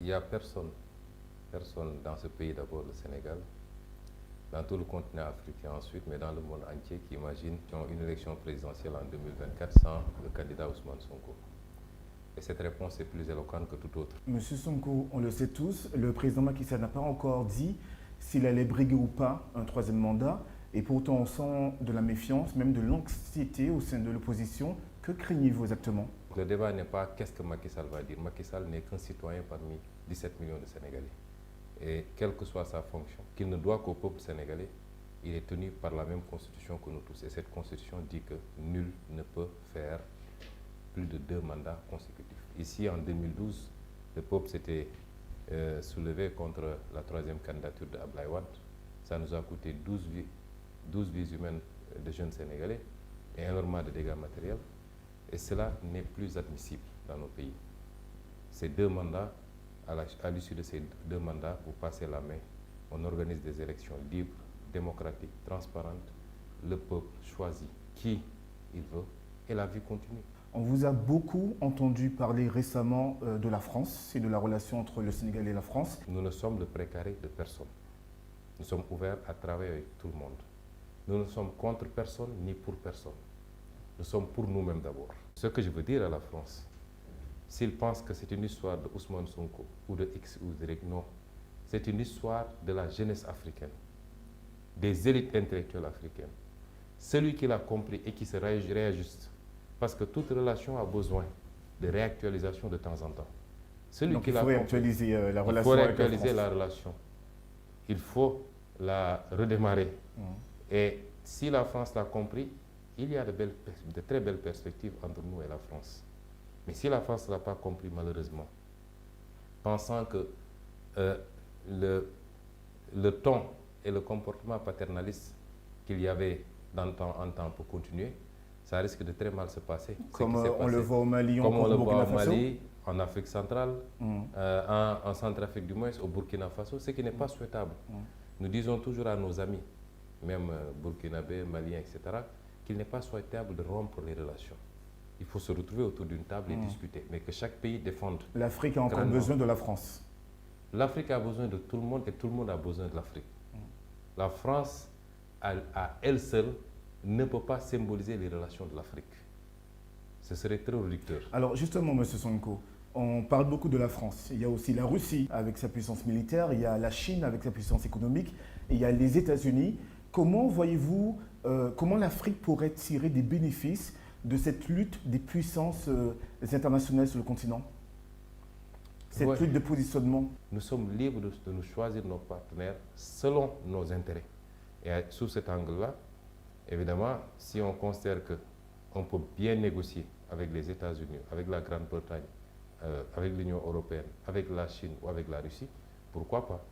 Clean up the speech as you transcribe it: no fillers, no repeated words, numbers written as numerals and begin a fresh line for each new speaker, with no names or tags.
Il n'y a personne dans ce pays, d'abord le Sénégal, dans tout le continent africain ensuite, mais dans le monde entier, qui imagine une élection présidentielle en 2024 sans le candidat Ousmane Sonko. Et cette réponse est plus éloquente que toute autre.
Monsieur Sonko, on le sait tous, le président Macky Sall n'a pas encore dit s'il allait briguer ou pas un troisième mandat. Et pourtant, on sent de la méfiance, même de l'anxiété au sein de l'opposition. Que craignez-vous exactement?
Le débat n'est pas qu'est-ce que Macky Sall va dire. Macky Sall n'est qu'un citoyen parmi 17 millions de Sénégalais. Et quelle que soit sa fonction, qu'il ne doit qu'au peuple sénégalais, il est tenu par la même constitution que nous tous. Et cette constitution dit que nul ne peut faire plus de 2 mandats consécutifs. Ici, en 2012, le peuple s'était soulevé contre la troisième candidature de Abdoulaye Wade. Ça nous a coûté 12 vies humaines de jeunes Sénégalais et énormément de dégâts matériels. Et cela n'est plus admissible dans nos pays. Ces 2 mandats, à l'issue de ces 2 mandats, vous passez la main. On organise des élections libres, démocratiques, transparentes. Le peuple choisit qui il veut et la vie continue.
On vous a beaucoup entendu parler récemment de la France et de la relation entre le Sénégal et la France.
Nous ne sommes le précaré de personne. Nous sommes ouverts à travailler avec tout le monde. Nous ne sommes contre personne ni pour personne. Nous sommes pour nous-mêmes d'abord. Ce que je veux dire à la France, s'ils pensent que c'est une histoire de Ousmane Sonko ou de X ou de Y, non. C'est une histoire de la jeunesse africaine, des élites intellectuelles africaines. Celui qui l'a compris et qui se réajuste, parce que toute relation a besoin de réactualisation de temps en temps.
Donc il faut réactualiser la relation.
Il faut réactualiser la relation. Il faut la redémarrer. Et si la France l'a compris, il y a de très belles perspectives entre nous et la France. Mais si la France ne l'a pas compris, malheureusement, pensant que le ton et le comportement paternaliste qu'il y avait en temps pour continuer, ça risque de très mal se passer.
Comme on le voit au Mali,
comme on le voit au Mali, en Afrique centrale, en Centrafrique du moins, au Burkina Faso, ce qui n'est pas souhaitable. Nous disons toujours à nos amis, même burkinabés, maliens, etc., qu'il n'est pas souhaitable de rompre les relations. Il faut se retrouver autour d'une table et discuter, mais que chaque pays défende.
L'Afrique a encore besoin de la France.
L'Afrique a besoin de tout le monde et tout le monde a besoin de l'Afrique. La France, à elle seule, ne peut pas symboliser les relations de l'Afrique. Ce serait très réducteur.
Alors justement, M. Sonko, on parle beaucoup de la France. Il y a aussi la Russie avec sa puissance militaire, il y a la Chine avec sa puissance économique, et il y a les États-Unis. Comment voyez-vous, comment l'Afrique pourrait tirer des bénéfices de cette lutte des puissances internationales sur le continent? Cette lutte de positionnement.
Nous sommes libres de nous choisir nos partenaires selon nos intérêts. Et sous cet angle-là, évidemment, si on considère qu'on peut bien négocier avec les États-Unis, avec la Grande-Bretagne, avec l'Union européenne, avec la Chine ou avec la Russie, pourquoi pas?